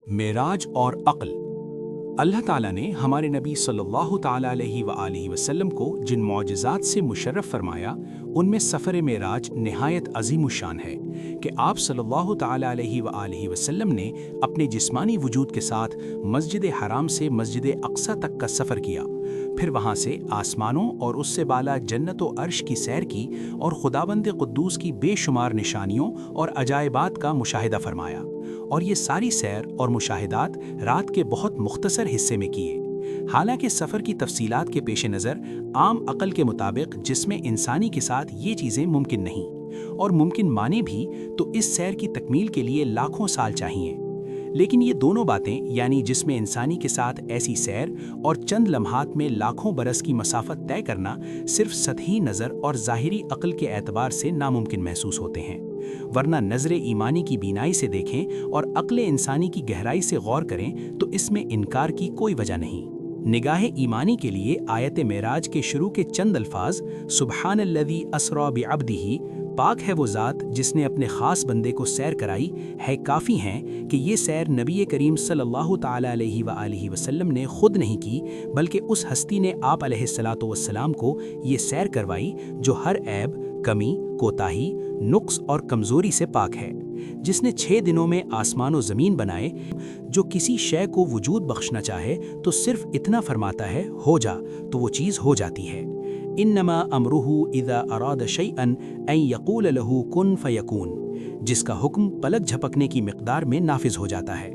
मेराज और अक्ल। अल्लाह ताला ने हमारे नबी सल्लल्लाहु ताला अलैहि वआलिहि वसल्लम को जिन मौजिज़ात से मुशर्रफ फरमाया, उनमें सफ़र मेराज निहायत अज़ीमुश्शान है कि आप सल्लल्लाहु ताला अलैहि वआलिहि वसल्लम ने अपने जिस्मानी वजूद के साथ मस्जिद हराम से मस्जिद अक़सा तक का सफ़र किया, फिर वहाँ से आसमानों और उससे बाला जन्नत व अर्श की सैर की और खुदाबंद क़ुद्दूस की बेशुमार निशानियों और अजायबात का मुशाहिदा फरमाया। और ये सारी सैर और मुशाहिदात रात के बहुत मुख्तसर हिस्से में किए। हालांकि सफ़र की तफसीलात के पेश नज़र आम अक़ल के मुताबिक जिस्म इंसानी के साथ ये चीज़ें मुमकिन नहीं, और मुमकिन माने भी तो इस सैर की तकमील के लिए लाखों साल चाहिए। लेकिन ये दोनों बातें यानी जिस्म इंसानी के साथ ऐसी सैर और चंद लम्हात में लाखों बरस की मसाफत तय करना सिर्फ सतही नज़र और ज़ाहिरी अक़ल के एतबार से नामुमकिन महसूस होते हैं, वरना नज़र ईमानी की बीनाई से देखें और अक़ल इंसानी की गहराई से गौर करें तो इसमें इनकार की कोई वजह नहीं। निगाह ईमानी के लिए आयत मेराज के शुरू के चंद अल्फाज सुब्हानल्लज़ी अस्रा बिअब्दिही, पाक है वो ज़ात जिसने अपने ख़ास बंदे को सैर कराई, है काफ़ी हैं कि ये सैर नबी करीम सल्लल्लाहु ताला अलैहि वआलिहि वसल्लम ने ख़ुद नहीं की, बल्कि उस हस्ती ने आप अलैहिस्सलातु वस्सलाम को ये सैर करवाई जो हर ऐब, कमी, कोताही, नुक्स और कमज़ोरी से पाक है, जिसने 6 दिनों में आसमान व ज़मीन बनाए, जो किसी शय को वजूद बख्शना चाहे तो सिर्फ इतना फरमाता है हो जा, तो वो चीज़ हो जाती है। इन्नमा अमरुहु इज़ा अराद शैअन अन यक़ूल लहू कुन फ़यकून, जिसका हुक्म पलक झपकने की मिक़दार में नाफिज हो जाता है।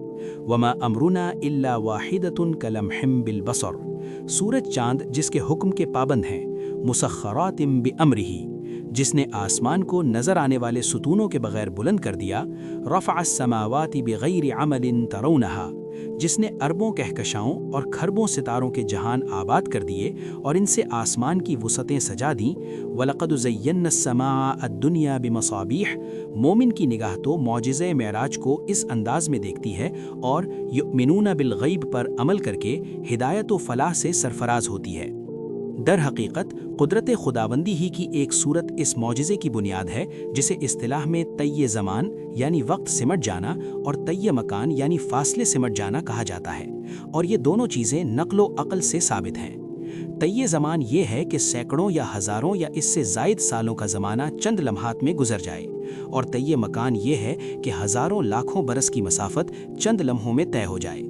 वमा अमरुना इल्ला वाहिदतुन कलम्हिम बिल बसर, सूरज चांद जिसके हुक्म के पाबंद हैं, मुसख्खरातिम बिअम्रिही, जिसने आसमान को नज़र आने वाले सुतूनों के बगैर बुलंद कर दिया, रफ़अस समावाति बिग़ैरि अमलिन तरौनहा, जिसने अरबों कहकशाओं और खरबों सितारों के जहान आबाद कर दिए और इनसे आसमान की वसअतें सजा दीं। वलक़द ज़य्यन्नस समा अद्दुनिया बिमसाबीह, मोमिन की निगाह तो मौजिज़े मेराज को इस अंदाज में देखती है और युमिनून बिल ग़ैब पर अमल करके हिदायत व फलाह से सरफराज होती है। दर हकीकत कुदरत खुदाबंदी ही की एक सूरत इस मौजिज़े की बुनियाद है, जिसे इस्तिलाह में तय्ये ज़मान यानी वक्त सिमट जाना और तय्ये मकान यानी फासले सिमट जाना कहा जाता है, और ये दोनों चीज़ें नक़्ल व अक़ल से साबित हैं। तय्ये ज़मान ये है कि सैकड़ों या हज़ारों या इससे ज़ायद सालों का ज़माना चंद लम्हात में गुजर जाए, और तय्ये मकान ये है कि हज़ारों लाखों बरस की मसाफत चंद लम्हों में तय हो जाए।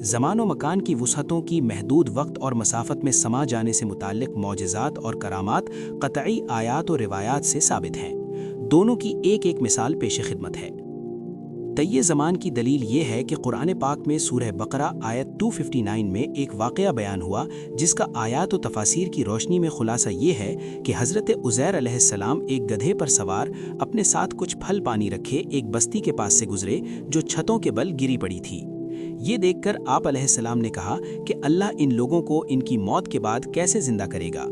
ज़मान व मकान की वसअतों की महदूद वक्त और मसाफत में समा जाने से मुताल्लिक़ मौजिज़ात और करामात क़तई आयात और रिवायात से साबित हैं। दोनों की एक एक मिसाल पेश खिदमत है। तय्ये ज़मान की दलील ये है कि कुरान पाक में सूरह बकरा आयत 259 में एक वाक़या बयान हुआ, जिसका आयात व तफासीर की रोशनी में खुलासा ये है कि हज़रत उज़ैर अलैहिस्सलाम एक गधे पर सवार अपने साथ कुछ फल पानी रखे एक बस्ती के पास से गुजरे जो छतों के बल गिरी पड़ी थी। ये देखकर आप अलैहिस्सलाम ने कहा कि अल्लाह इन लोगों को इनकी मौत के बाद कैसे ज़िंदा करेगा।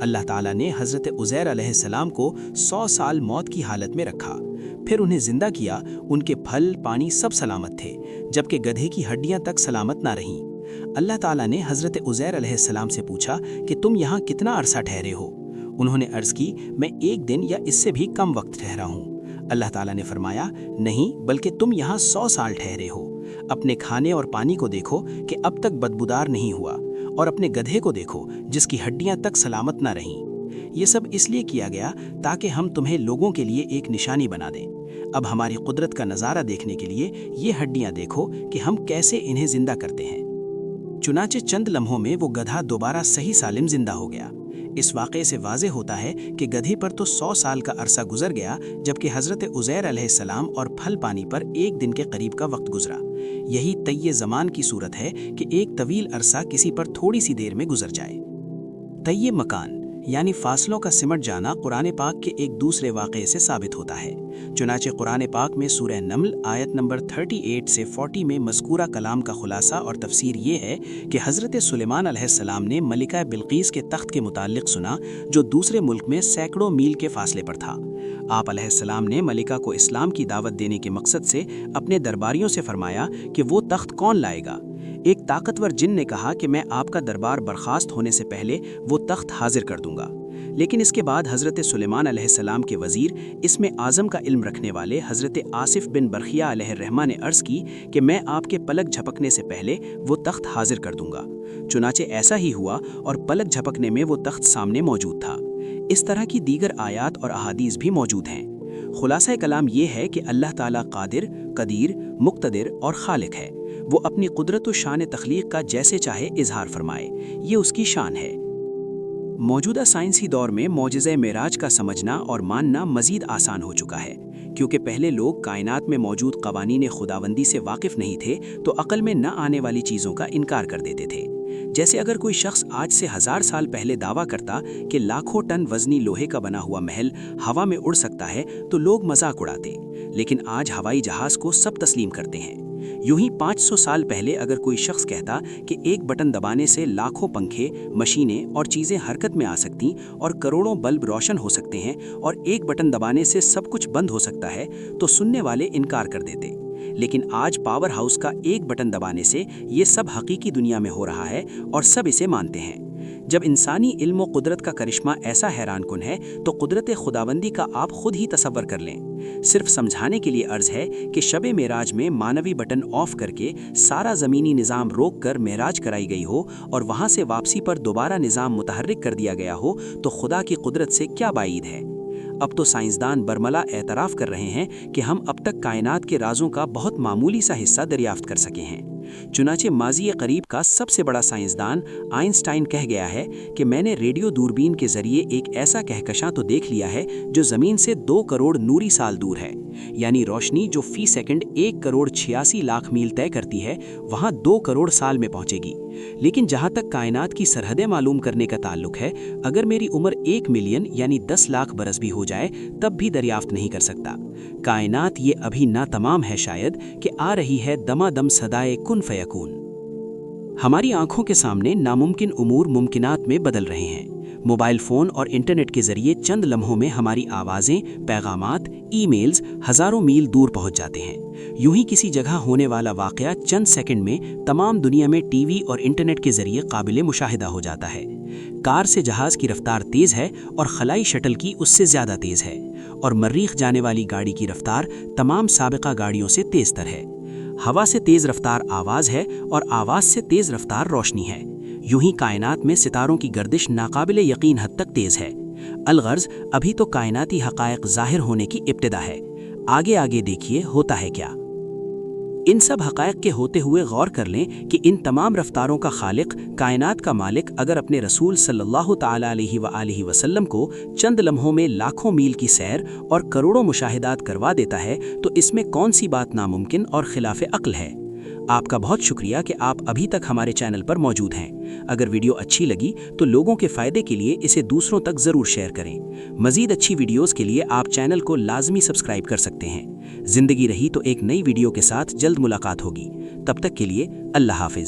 अल्लाह ताला ने हज़रत उज़ैर अलैहिस्सलाम को 100 साल मौत की हालत में रखा, फिर उन्हें ज़िंदा किया। उनके फल पानी सब सलामत थे, जबकि गधे की हड्डियां तक सलामत ना रहीं। अल्लाह ताला ने हज़रत उज़ैर अलैहिस्सलाम से पूछा कि तुम यहाँ कितना अरसा ठहरे हो। उन्होंने अर्ज़ की, मैं 1 दिन या इससे भी कम वक्त ठहरा हूँ। अल्लाह ताला ने फरमाया, नहीं बल्कि तुम यहाँ 100 साल ठहरे हो। अपने खाने और पानी को देखो कि अब तक बदबूदार नहीं हुआ, और अपने गधे को देखो जिसकी हड्डियां तक सलामत ना रहीं। ये सब इसलिए किया गया ताकि हम तुम्हें लोगों के लिए एक निशानी बना दें। अब हमारी कुदरत का नज़ारा देखने के लिए ये हड्डियां देखो कि हम कैसे इन्हें जिंदा करते हैं। चुनाचे चंद लम्हों में वो गधा दोबारा सही सालिम जिंदा हो गया। इस वाक़े से वाज़े होता है कि गधे पर तो 100 साल का अरसा गुजर गया, जबकि हज़रत उज़ैर अलैहिस्सलाम और फल पानी पर 1 दिन के करीब का वक्त गुजरा। यही तय्ये ज़मान की सूरत है कि एक तवील अरसा किसी पर थोड़ी सी देर में गुजर जाए। तय्ये मकान यानी फासलों का सिमट जाना कुरान पाक के एक दूसरे वाक़े से साबित होता है। चुनाचे कुरान पाक में सूरह नम्ल आयत नंबर 38 से 40 में मज़कूरा कलाम का खुलासा और तफसीर ये है कि हज़रत सुलेमान अलैहिस्सलाम ने मलिका बिल्कीस के तख्त के मुताल्लिक़ सुना, जो दूसरे मुल्क में सैकड़ों मील के फासले पर था। आप अलैहिस्सलाम ने मलिका को इस्लाम की दावत देने के मकसद से अपने दरबारियों से फरमाया कि वो तख्त कौन लाएगा। एक ताकतवर जिन ने कहा कि मैं आपका दरबार बर्खास्त होने से पहले वो तख्त हाजिर कर दूंगा। لیکن اس کے بعد حضرت سلیمان علیہ السلام کے وزیر اس میں اعظم کا علم رکھنے والے حضرت آصف بن برخیہ علیہ الرحمہ نے عرض کی کہ میں آپ کے پلک جھپکنے سے پہلے وہ تخت حاضر کر دوں گا۔ چنانچہ ایسا ہی ہوا اور پلک جھپکنے میں وہ تخت سامنے موجود تھا۔ اس طرح کی دیگر آیات اور احادیث بھی موجود ہیں۔ خلاصہ کلام یہ ہے کہ اللہ تعالیٰ قادر، قدیر، مقتدر اور خالق ہے۔ وہ اپنی قدرت و شان تخلیق کا جیسے چاہے اظہار فرمائے، یہ اس کی شان ہے۔ موجودہ سائنسی دور میں معجزہ معراج کا سمجھنا اور ماننا مزید آسان ہو چکا ہے، کیونکہ پہلے لوگ کائنات میں موجود قوانین خداوندی سے واقف نہیں تھے تو عقل میں نہ آنے والی چیزوں کا انکار کر دیتے تھے۔ جیسے اگر کوئی شخص آج سے 1000 سال پہلے دعویٰ کرتا کہ لاکھوں ٹن وزنی لوہے کا بنا ہوا محل ہوا میں اڑ سکتا ہے تو لوگ مذاق اڑاتے، لیکن آج ہوائی جہاز کو سب تسلیم کرتے ہیں۔ یوں ہی 500 سال پہلے اگر کوئی شخص کہتا کہ ایک بٹن دبانے سے لاکھوں پنکھے، مشینیں اور چیزیں حرکت میں آ سکتی اور کروڑوں بلب روشن ہو سکتے ہیں اور ایک بٹن دبانے سے سب کچھ بند ہو سکتا ہے تو سننے والے انکار کر دیتے۔ لیکن آج پاور ہاؤس کا ایک بٹن دبانے سے یہ سب حقیقی دنیا میں ہو رہا ہے اور سب اسے مانتے ہیں۔ جب انسانی علم و قدرت کا کرشمہ ایسا حیران کن ہے تو قدرت خداوندی کا آپ خود ہی تصور کر لیں۔ صرف سمجھانے کے لیے عرض ہے کہ شب معراج میں مانوی بٹن آف کر کے سارا زمینی نظام روک کر معراج کرائی گئی ہو اور وہاں سے واپسی پر دوبارہ نظام متحرک کر دیا گیا ہو تو خدا کی قدرت سے کیا بعید ہے۔ اب تو سائنسدان برملا اعتراف کر رہے ہیں کہ ہم اب تک کائنات کے رازوں کا بہت معمولی سا حصہ دریافت کر سکے ہیں۔ چنانچہ ماضی قریب کا سب سے بڑا سائنسدان آئنسٹائن کہہ گیا ہے کہ میں نے ریڈیو دوربین کے ذریعے ایک ایسا کہکشاں تو دیکھ لیا ہے جو زمین سے 2 کروڑ نوری سال دور ہے، یعنی روشنی جو فی سیکنڈ 1 کروڑ 86 لاکھ میل طے کرتی ہے وہاں 2 کروڑ سال میں پہنچے گی۔ لیکن جہاں تک کائنات کی سرحدیں معلوم کرنے کا تعلق ہے، اگر میری عمر 1 ملین یعنی 10 لاکھ برس بھی ہو جائے تب بھی دریافت نہیں کر سکتا۔ کائنات یہ ابھی نہ تمام ہے شاید کہ آ رہی ہے دمادم صدائے کن فیکون۔ ہماری آنکھوں کے سامنے ناممکن امور ممکنات میں بدل رہے ہیں۔ موبائل فون اور انٹرنیٹ کے ذریعے چند لمحوں میں ہماری آوازیں، پیغامات، ای میلز ہزاروں میل دور پہنچ جاتے ہیں۔ یوں ہی کسی جگہ ہونے والا واقعہ چند سیکنڈ میں تمام دنیا میں ٹی وی اور انٹرنیٹ کے ذریعے قابل مشاہدہ ہو جاتا ہے۔ کار سے جہاز کی رفتار تیز ہے اور خلائی شٹل کی اس سے زیادہ تیز ہے، اور مریخ جانے والی گاڑی کی رفتار تمام سابقہ گاڑیوں سے تیز تر ہے۔ ہوا سے تیز رفتار آواز ہے اور آواز سے تیز رفتار روشنی ہے۔ یوں ہی کائنات میں ستاروں کی گردش ناقابل یقین حد تک تیز ہے۔ الغرض ابھی تو کائناتی حقائق ظاہر ہونے کی ابتدا ہے، آگے آگے دیکھیے ہوتا ہے کیا۔ ان سب حقائق کے ہوتے ہوئے غور کر لیں کہ ان تمام رفتاروں کا خالق، کائنات کا مالک اگر اپنے رسول صلی اللہ تعالیٰ علیہ وآلہ وسلم کو چند لمحوں میں لاکھوں میل کی سیر اور کروڑوں مشاہدات کروا دیتا ہے تو اس میں کون سی بات ناممکن اور خلاف عقل ہے؟ آپ کا بہت شکریہ کہ آپ ابھی تک ہمارے چینل پر موجود ہیں۔ اگر ویڈیو اچھی لگی تو لوگوں کے فائدے کے لیے اسے دوسروں تک ضرور شیئر کریں۔ مزید اچھی ویڈیوز کے لیے آپ چینل کو لازمی سبسکرائب کر سکتے ہیں۔ زندگی رہی تو ایک نئی ویڈیو کے ساتھ جلد ملاقات ہوگی۔ تب تک کے لیے اللہ حافظ۔